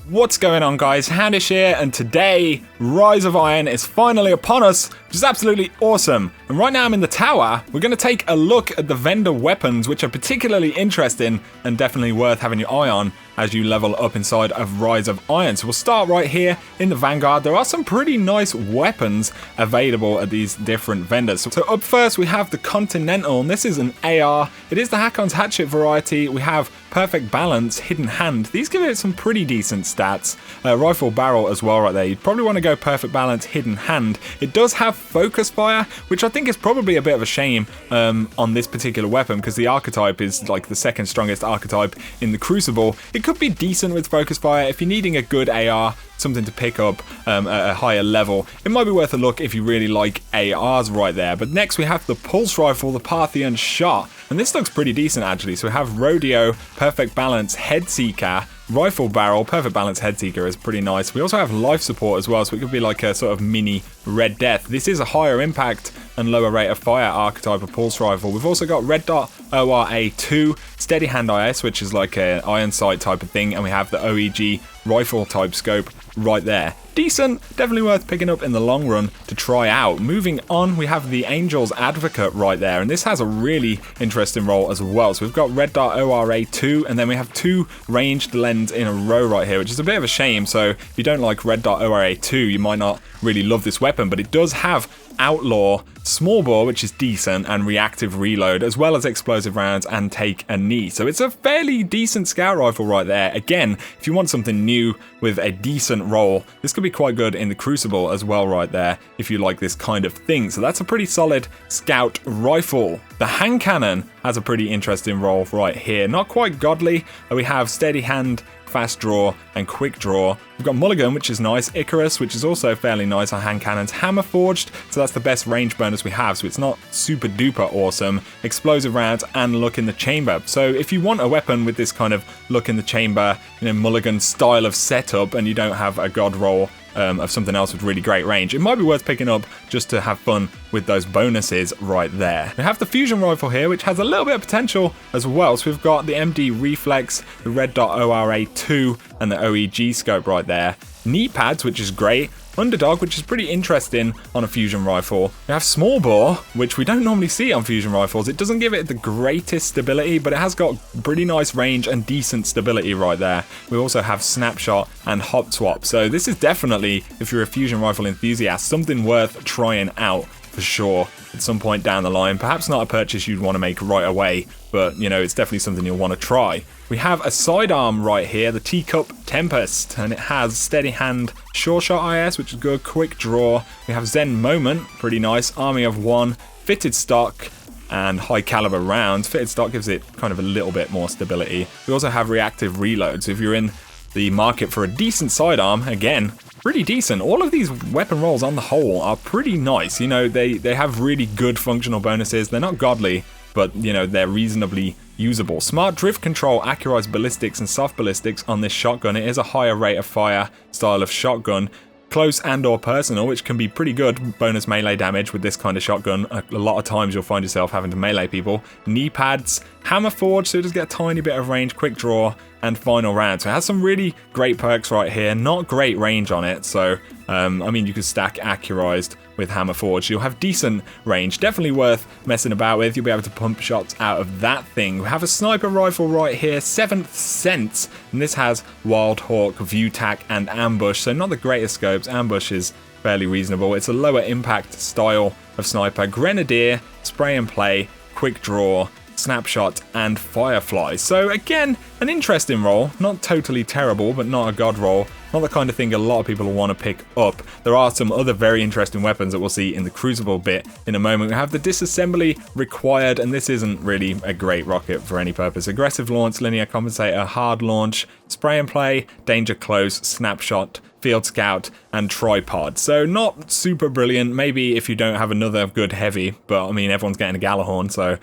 What's going on, guys? Handish here, and today, Rise of Iron is finally upon us, which is absolutely awesome. And right now I'm in the tower. We're going to take a look at the vendor weapons, which are particularly interesting and definitely worth having your eye on as you level up inside of Rise of Iron. So we'll start right here in the Vanguard. There are some pretty nice weapons available at these different vendors. So up first we have the Continental, and this is an AR. It is the Hakon's Hatchet variety. We have Perfect Balance, Hidden Hand. These give it some pretty decent stats. Rifle Barrel as well right there. You'd probably want to go Perfect Balance, Hidden Hand. It does have Focus Fire, which I think is probably a bit of a shame on this particular weapon, because the archetype is like the second strongest archetype in the Crucible. It could be decent with Focus Fire if you're needing a good AR, something to pick up at a higher level. It might be worth a look if you really like ARs right there. But next we have the Pulse Rifle, the Parthian Shot, and this looks pretty decent actually. So we have Rodeo, Perfect Balance, Head Seeker, Rifle Barrel. Perfect Balance Head Seeker is pretty nice. We also have Life Support as well, so it could be like a sort of mini Red Death. This is a higher impact and lower rate of fire archetype of Pulse Rifle. We've also got Red Dot ORA2, Steady Hand IS, which is like an iron sight type of thing, and we have the OEG rifle type scope right there. Decent, definitely worth picking up in the long run to try out. Moving on, we have the Angel's Advocate right there, and this has a really interesting role as well. So we've got Red Dot ORA2, and then we have two ranged lens in a row right here, which is a bit of a shame. So if you don't like Red Dot ORA2, you might not really love this weapon, but it does have Outlaw, Small Bore, which is decent, and Reactive Reload, as well as Explosive Rounds and Take a Knee. So it's a fairly decent scout rifle right there. Again, if you want something new with a decent role, this could be quite good in the Crucible as well right there, if you like this kind of thing. So that's a pretty solid scout rifle. The Hand Cannon has a pretty interesting role right here. Not quite godly. We have Steady Hand, Fast Draw, and Quick Draw. We've got Mulligan, which is nice. Icarus, which is also fairly nice on hand cannons. Hammer Forged, so that's the best range bonus we have, so it's not super duper awesome. Explosive Rounds, and Look in the Chamber. So if you want a weapon with this kind of Look in the Chamber, Mulligan style of setup, and you don't have a god roll of something else with really great range, it might be worth picking up just to have fun with those bonuses right there. We have the Fusion Rifle here, which has a little bit of potential as well. So we've got the MD Reflex, the Red Dot ORA2, and the OEG scope right there. Knee pads, which is great. Underdog, which is pretty interesting on a fusion rifle. We have Small Bore, which we don't normally see on fusion rifles. It doesn't give it the greatest stability, but it has got pretty nice range and decent stability right there. We also have Snapshot and Hop Swap. So this is definitely, if you're a fusion rifle enthusiast, something worth trying out for sure at some point down the line. Perhaps not a purchase you'd want to make right away, but it's definitely something you'll want to try. We have a sidearm right here, the Teacup Tempest, and it has Steady Hand, Sure Shot IS, which is good, Quick Draw. We have Zen Moment, pretty nice, Army of One, Fitted Stock, and High Caliber Rounds. Fitted Stock gives it kind of a little bit more stability. We also have Reactive Reload, so if you're in the market for a decent sidearm, again, pretty decent. All of these weapon rolls on the whole are pretty nice. They have really good functional bonuses. They're not godly, but they're reasonably usable. Smart Drift Control, Accurized Ballistics, and Soft Ballistics on this shotgun. It is a higher rate of fire style of shotgun. Close and or personal, which can be pretty good bonus melee damage with this kind of shotgun. A lot of times you'll find yourself having to melee people. Knee pads, Hammer Forge, so it does get a tiny bit of range, Quick Draw, and Final Round. So it has some really great perks right here. Not great range on it, so you could stack Accurized with Hammer Forge. You'll have decent range, definitely worth messing about with. You'll be able to pump shots out of that thing. We have a sniper rifle right here, 7th Sense, and this has Wild Hawk, View Tack, and Ambush, so not the greatest scopes. Ambush is fairly reasonable. It's a lower impact style of sniper. Grenadier, Spray and Play, Quick Draw, Snapshot, and Firefly. So again, an interesting role. Not totally terrible, but not a god role. Not the kind of thing a lot of people will want to pick up. There are some other very interesting weapons that we'll see in the Crucible bit in a moment. We have the Disassembly Required, and this isn't really a great rocket for any purpose. Aggressive Launch, Linear Compensator, Hard Launch, Spray and Play, Danger Close, Snapshot, Field Scout, and Tripod. So not super brilliant. Maybe if you don't have another good heavy, but everyone's getting a Gallahorn, so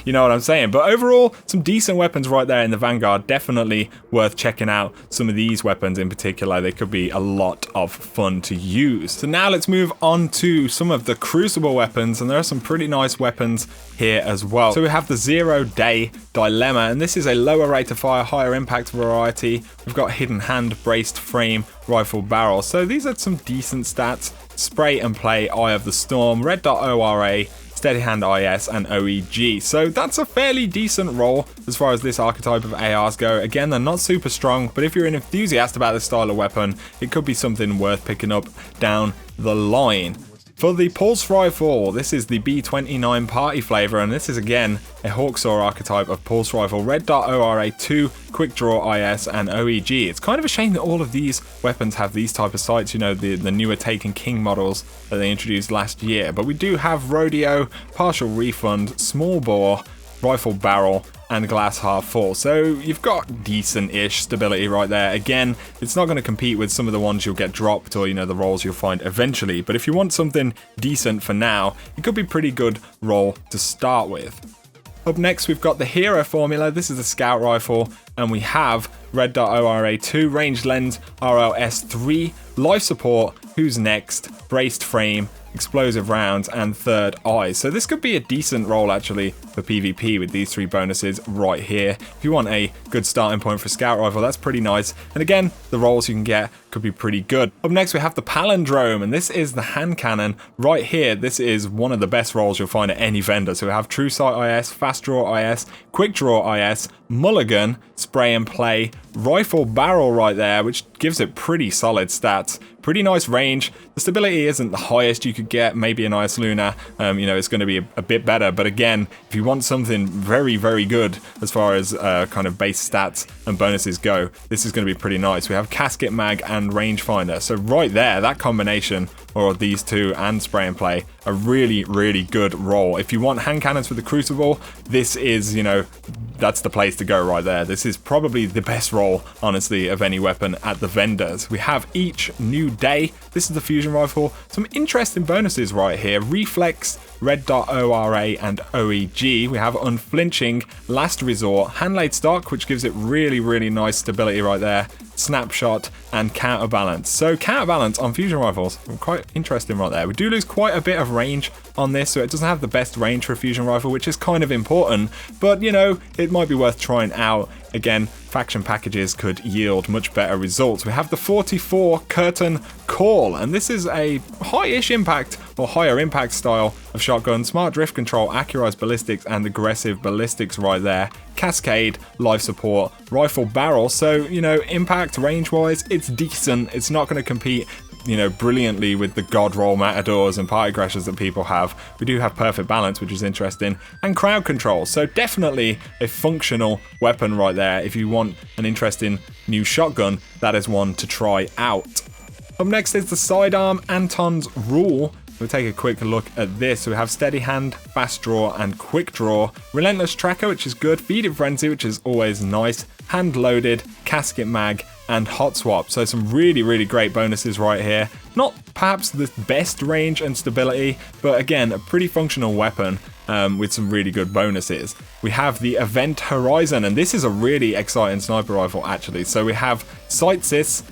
you know what I'm saying. But overall, some decent weapons right there in the Vanguard. Definitely worth checking out some of these weapons in particular. They could be a lot of fun to use. So now let's move on to some of the Crucible weapons, and there are some pretty nice weapons here as well. So we have the 0 Day Dilemma, and this is a lower rate of fire, higher impact variety we've got hidden hand, braced frame, rifle barrel. So these are some decent stats. Spray and play, Eye of the Storm, red dot ORA, steady hand IS, and OEG. So that's a fairly decent roll as far as this archetype of ARs go. Again, they're not super strong, but if you're an enthusiast about this style of weapon, it could be something worth picking up down the line. For the pulse rifle, this is the B29 party flavor, and this is again a Hawksaw archetype of pulse rifle, red dot ORA 2, quick draw IS, and OEG. It's kind of a shame that all of these weapons have these type of sights, you know, the newer Taken King models that they introduced last year. But we do have rodeo, partial refund, small bore, rifle barrel, and glass half full. So you've got decent-ish stability right there. Again, it's not going to compete with some of the ones you'll get dropped or, you know, the rolls you'll find eventually. But if you want something decent for now, it could be pretty good roll to start with. Up next, we've got the hero formula. This is the scout rifle, and we have red dot ORA 2, ranged lens, RLS 3, life support, who's next, braced frame, explosive rounds, and third eye. So this could be a decent roll actually for PvP with these 3 bonuses right here. If you want a good starting point for scout rifle, that's pretty nice. And again, the rolls you can get could be pretty good. Up next, we have the palindrome, and this is the hand cannon right here. This is one of the best rolls you'll find at any vendor. So we have true sight IS, fast draw IS, quick draw IS, mulligan, spray and play, rifle barrel right there, which gives it pretty solid stats. Pretty nice range. The stability isn't the highest you could get. Maybe an Ice Luna, you know, it's going to be a bit better. But again, if you want something very, very good as far as kind of base stats and bonuses go, this is going to be pretty nice. We have casket mag and rangefinder. So right there, that combination, or these two and spray and play, a really, really good roll. If you want hand cannons for the Crucible, this is, you know, that's the place to go right there. This is probably the best roll, honestly, of any weapon at the vendors. We have each new day. This is the fusion rifle. Some interesting bonuses right here. Reflex, red dot ORA, and OEG. We have unflinching, last resort, hand laid stock, which gives it really, really nice stability right there. Snapshot, and counterbalance. So counterbalance on fusion rifles, quite interesting right there. We do lose quite a bit of range on this, so it doesn't have the best range for a fusion rifle, which is kind of important, but you know, it might be worth trying out. Again, faction packages could yield much better results. We have the 44 curtain call, and this is a high-ish impact or higher impact style of shotgun. Smart drift control, accurized ballistics, and aggressive ballistics right there. Cascade, life support, rifle barrel. So, you know, impact range-wise, it's decent. It's not going to compete, you know, brilliantly with the god roll matadors and party crashers that people have. We do have perfect balance, which is interesting, and crowd control. So definitely a functional weapon right there. If you want an interesting new shotgun, that is one to try out. Up next is the sidearm, Anton's Rule. We'll take a quick look at this. So we have steady hand, fast draw, and quick draw. Relentless tracker, which is good. Feeding frenzy, which is always nice. Hand loaded, casket mag, and hot swap. So some really, really great bonuses right here. Not perhaps the best range and stability, but again, a pretty functional weapon with some really good bonuses. We have the Event Horizon, and this is a really exciting sniper rifle actually. So we have Sight Sys,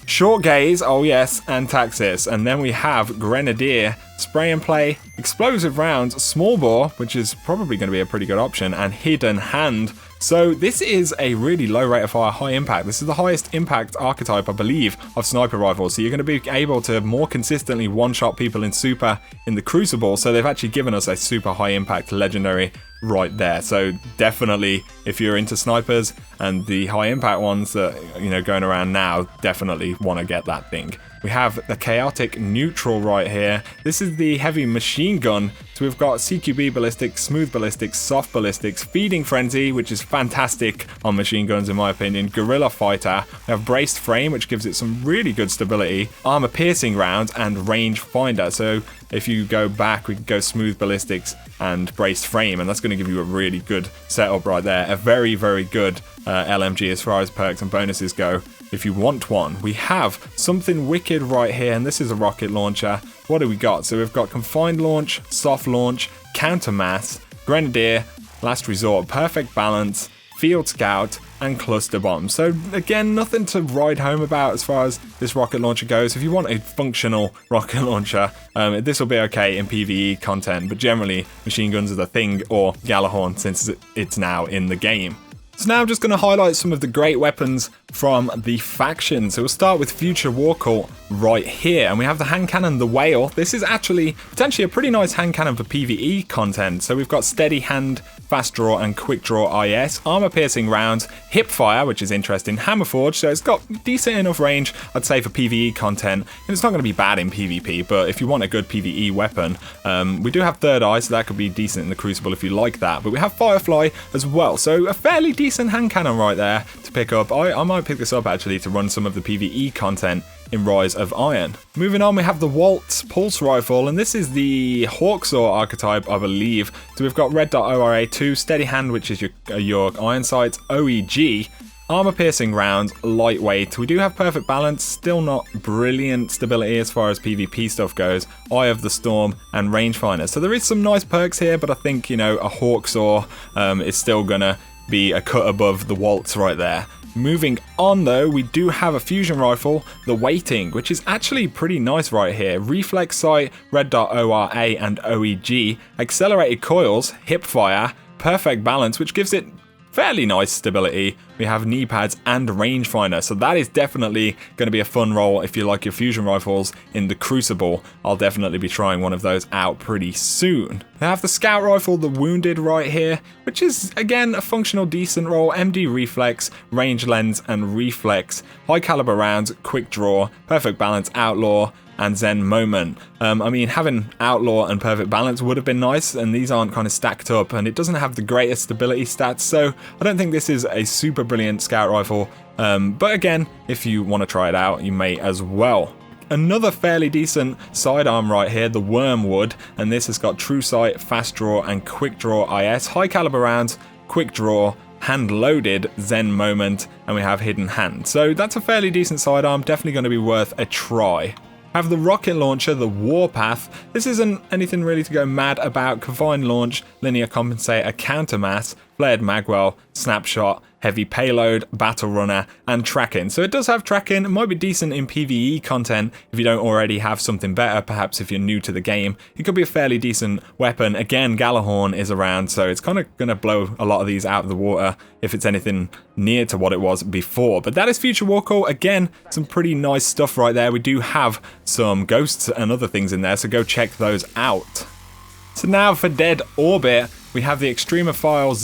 Short Gaze, oh yes, and Taxis. And then we have Grenadier, Spray and Play, Explosive Rounds, Small Bore, which is probably going to be a pretty good option, and Hidden Hand. So this is a really low rate of fire, high impact. This is the highest impact archetype, I believe, of sniper rifles. So you're going to be able to more consistently one-shot people in super in the Crucible. So they've actually given us a super high impact legendary right there. So definitely, if you're into snipers and the high impact ones that, you know, going around now, definitely want to get that thing. We have the Chaotic Neutral right here. This is the heavy machine gun. So we've got CQB ballistics, smooth ballistics, soft ballistics, feeding frenzy, which is fantastic on machine guns in my opinion, guerrilla fighter. We have braced frame, which gives it some really good stability, armor piercing rounds, and range finder. So if you go back, we can go smooth ballistics and braced frame, and that's going to give you a really good setup right there. A very, very good LMG as far as perks and bonuses go, if you want one. We have something wicked right here, and this is a rocket launcher. What do we got? So we've got confined launch, soft launch, counter mass, grenadier, last resort, perfect balance, field scout, and cluster bomb. So again, nothing to ride home about as far as this rocket launcher goes. If you want a functional rocket launcher, this will be okay in PvE content, but generally machine guns are the thing, or Gjallarhorn, since it's now in the game. So now I'm just going to highlight some of the great weapons from the faction. So we'll start with Future War Cult right here. And we have the hand cannon, the Whale. This is actually potentially a pretty nice hand cannon for PvE content. So we've got steady hand, fast draw and quick draw IS, armor piercing rounds, hip fire, which is interesting, hammer forge. So it's got decent enough range, I'd say, for PvE content. And it's not going to be bad in PvP, but if you want a good PvE weapon, we do have third eye, so that could be decent in the Crucible if you like that. But we have Firefly as well. So a fairly decent hand cannon right there to pick up. I might pick this up actually to run some of the PvE content in Rise of Iron. Moving on, we have the Waltz Pulse Rifle, and this is the Hawksaw archetype, I believe. So we've got Red Dot ORA2, Steady Hand, which is your iron sights, OEG, armor piercing rounds, lightweight. We do have perfect balance, still not brilliant stability as far as PvP stuff goes, Eye of the Storm, and rangefinder. So there is some nice perks here, but I think, you know, a Hawksaw is still gonna be a cut above the Waltz right there. Moving on though, we do have a fusion rifle, the Waiting, which is actually pretty nice right here. Reflex sight, Red Dot ORA and OEG, accelerated coils, hip fire, perfect balance, which gives it fairly nice stability. We have knee pads and rangefinder, so that is definitely going to be a fun role if you like your fusion rifles in the Crucible. I'll definitely be trying one of those out pretty soon. We have the scout rifle, the Wounded right here, which is again a functional decent role. MD reflex, range lens and reflex, high caliber rounds, quick draw, perfect balance, outlaw, and Zen Moment. I mean, having Outlaw and Perfect Balance would have been nice, and these aren't kind of stacked up, and it doesn't have the greatest stability stats, so I don't think this is a super brilliant scout rifle. But again, if you want to try it out, you may as well. Another fairly decent sidearm right here, the Wormwood, and this has got True Sight, Fast Draw, and Quick Draw IS, high caliber rounds, Quick Draw, hand loaded, Zen Moment, and we have Hidden Hand. So that's a fairly decent sidearm, definitely going to be worth a try. Have the rocket launcher, the Warpath. This isn't anything really to go mad about. Confined launch, linear compensator, countermass, flared magwell, snapshot, heavy payload, battle runner, and tracking. So it does have tracking. It might be decent in PvE content if you don't already have something better. Perhaps if you're new to the game, it could be a fairly decent weapon. Again, Galahorn is around, so it's kind of going to blow a lot of these out of the water if it's anything near to what it was before. But that is Future War Cult. Again, some pretty nice stuff right there. We do have some ghosts and other things in there, so go check those out. So now for Dead Orbit, we have the Extremophile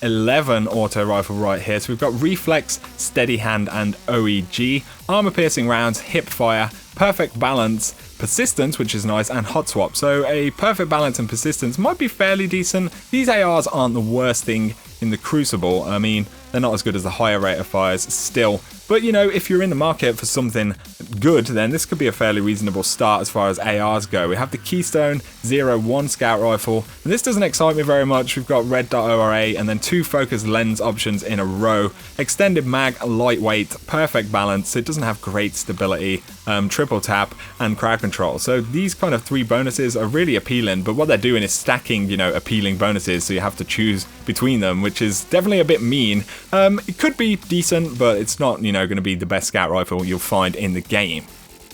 011 auto rifle right here. So we've got Reflex, Steady Hand, and OEG. Armor piercing rounds, hip fire, perfect balance, persistence, which is nice, and hot swap. So a perfect balance and persistence might be fairly decent. These ARs aren't the worst thing in the Crucible. I mean, they're not as good as the higher rate of fires still. But, you know, if you're in the market for something good, then this could be a fairly reasonable start as far as ARs go. We have the Keystone 01 Scout Rifle, and this doesn't excite me very much. We've got Red Dot ORA and then 2 focus lens options in a row. Extended mag, lightweight, perfect balance. It doesn't have great stability, triple tap, and crowd control. So these kind of 3 bonuses are really appealing, but what they're doing is stacking, you know, appealing bonuses, so you have to choose between them, which is definitely a bit mean. It could be decent, but it's not, you know, going to be the best scout rifle you'll find in the game.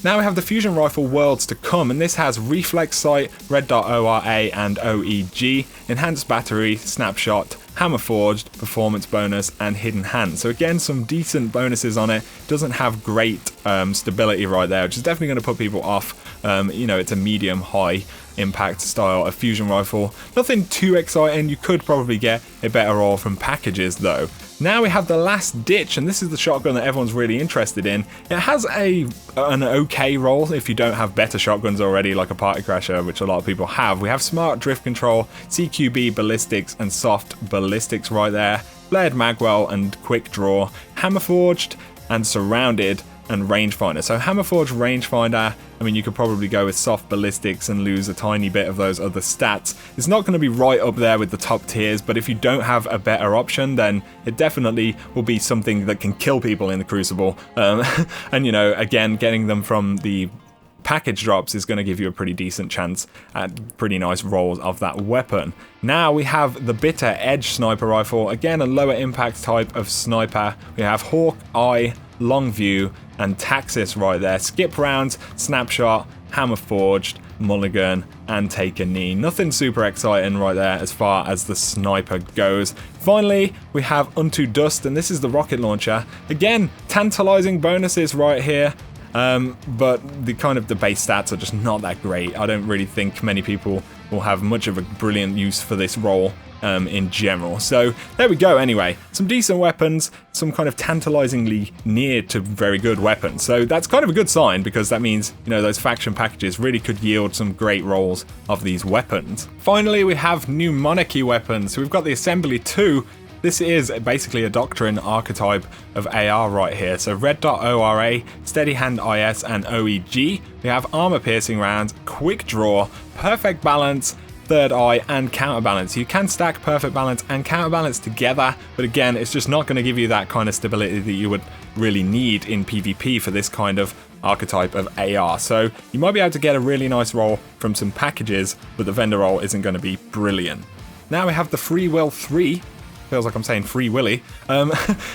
Now we have the Fusion Rifle Worlds to come, and this has Reflex Sight, Red Dot ORA and OEG, Enhanced Battery, Snapshot, Hammer Forged, Performance Bonus, and Hidden Hand. So again, some decent bonuses on it. Doesn't have great stability right there, which is definitely going to put people off. You know, it's a medium-high impact style of fusion rifle. Nothing too exciting. You could probably get a better roll from packages though. Now we have the Last Ditch, and this is the shotgun that everyone's really interested in. It has an okay roll if you don't have better shotguns already, like a Party Crasher, which a lot of people have. We have Smart Drift Control, CQB Ballistics, and Soft Ballistics right there. Flared Magwell and Quick Draw, Hammer Forged, and Surrounded, and Rangefinder. So Hammerforge, Rangefinder, I mean, you could probably go with Soft Ballistics and lose a tiny bit of those other stats. It's not going to be right up there with the top tiers, but if you don't have a better option, then it definitely will be something that can kill people in the Crucible. And, you know, again, getting them from the package drops is going to give you a pretty decent chance at pretty nice rolls of that weapon. Now we have the Bitter Edge Sniper Rifle, again a lower impact type of sniper. We have Hawk Eye, Long View, and Taxis right there. Skip rounds, Snapshot, Hammer Forged, mulligan, and take a knee. Nothing super exciting right there as far as the sniper goes. Finally, we have Unto Dust, and this is the rocket launcher. Again, tantalizing bonuses right here. But the base stats are just not that great. I don't really think many people will have much of a brilliant use for this role in general. So there we go. Anyway, some decent weapons, some kind of tantalizingly near to very good weapons. So that's kind of a good sign, because that means, you know, those faction packages really could yield some great rolls of these weapons. Finally, we have new Monarchy weapons. So we've got the Assembly 2. This is basically a Doctrine archetype of AR right here. So Red Dot ORA, Steady Hand IS, and OEG. We have Armor Piercing Rounds, Quick Draw, Perfect Balance, Third Eye, and Counterbalance. You can stack Perfect Balance and Counterbalance together, but again, it's just not going to give you that kind of stability that you would really need in PvP for this kind of archetype of AR. So you might be able to get a really nice roll from some packages, but the vendor roll isn't going to be brilliant. Now we have the Free Will 3. Feels like I'm saying Free Willy,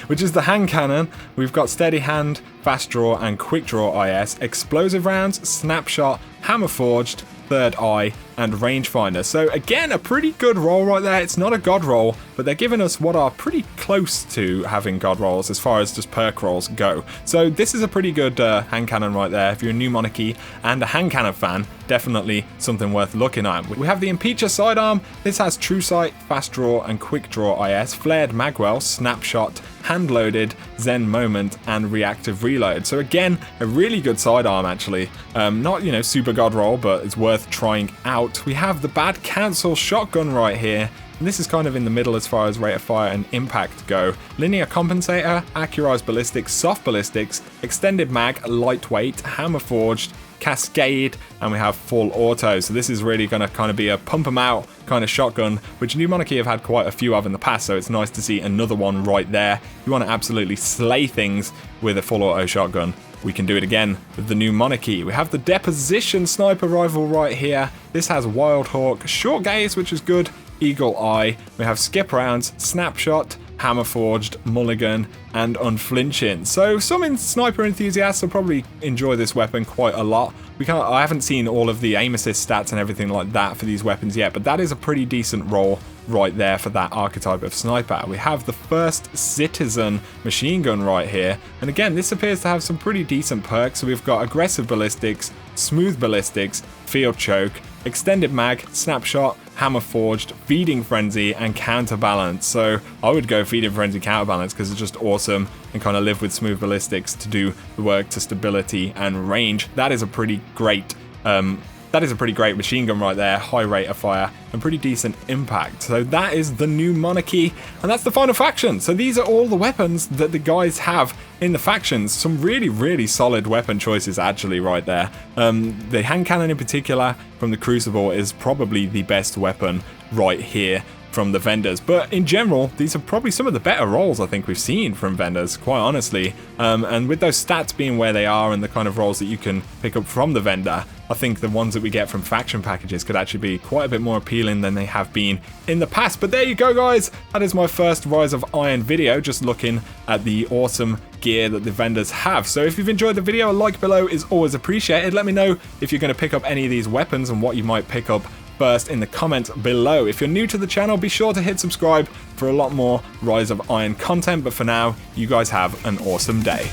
which is the hand cannon. We've got Steady Hand, Fast Draw, and Quick Draw IS, Explosive Rounds, Snapshot, Hammer Forged, Third Eye, and Rangefinder. So again, a pretty good roll right there. It's not a god roll, but they're giving us what are pretty close to having god rolls as far as just perk rolls go. So this is a pretty good hand cannon right there. If you're a new Monarchy and a hand cannon fan, definitely something worth looking at. We have the Impeacher sidearm. This has True Sight, Fast Draw, and Quick Draw IS, Flared Magwell, Snapshot, Hand Loaded, Zen Moment, and Reactive Reload. So again, a really good sidearm actually. Not, you know, super god roll, but it's worth trying out. We have the Bad Counsel shotgun right here. And this is kind of in the middle as far as rate of fire and impact go. Linear Compensator, Accurized Ballistics, Soft Ballistics, Extended Mag, Lightweight, Hammer Forged, Cascade, and we have Full Auto. So this is really going to kind of be a pump 'em out kind of shotgun, which New Monarchy have had quite a few of in the past, so it's nice to see another one right there. You want to absolutely slay things with a full auto shotgun. We can do it again with the New Monarchy. We have the Deposition sniper rifle right here. This has Wild Hawk, Short Gaze, which is good, Eagle Eye. We have Skip Rounds, Snapshot, Hammer Forged, Mulligan, and Unflinching. So some sniper enthusiasts will probably enjoy this weapon quite a lot. I haven't seen all of the aim assist stats and everything like that for these weapons yet, but that is a pretty decent roll right there for that archetype of sniper. We have the First Citizen machine gun right here, and again, this appears to have some pretty decent perks. So we've got Aggressive Ballistics, Smooth Ballistics, Field Choke, Extended Mag, Snapshot, Hammer Forged, Feeding Frenzy, and Counterbalance. So I would go Feeding Frenzy, Counterbalance, because it's just awesome, and kind of live with Smooth Ballistics to do the work to stability and range. That is a pretty great machine gun right there, high rate of fire and pretty decent impact. So that is the New Monarchy, and that's the final faction. So these are all the weapons that the guys have in the factions. Some really, really solid weapon choices actually right there. The hand cannon in particular from the Crucible is probably the best weapon right here from the vendors, but in general these are probably some of the better rolls I think we've seen from vendors, quite honestly, and with those stats being where they are and the kind of rolls that you can pick up from the vendor, I think the ones that we get from faction packages could actually be quite a bit more appealing than they have been in the past. But there you go guys, that is my first Rise of Iron video, just looking at the awesome gear that the vendors have. So if you've enjoyed the video, a like below is always appreciated. Let me know if you're going to pick up any of these weapons and what you might pick up first in the comments below. If you're new to the channel, be sure to hit subscribe for a lot more Rise of Iron content, but for now, you guys have an awesome day.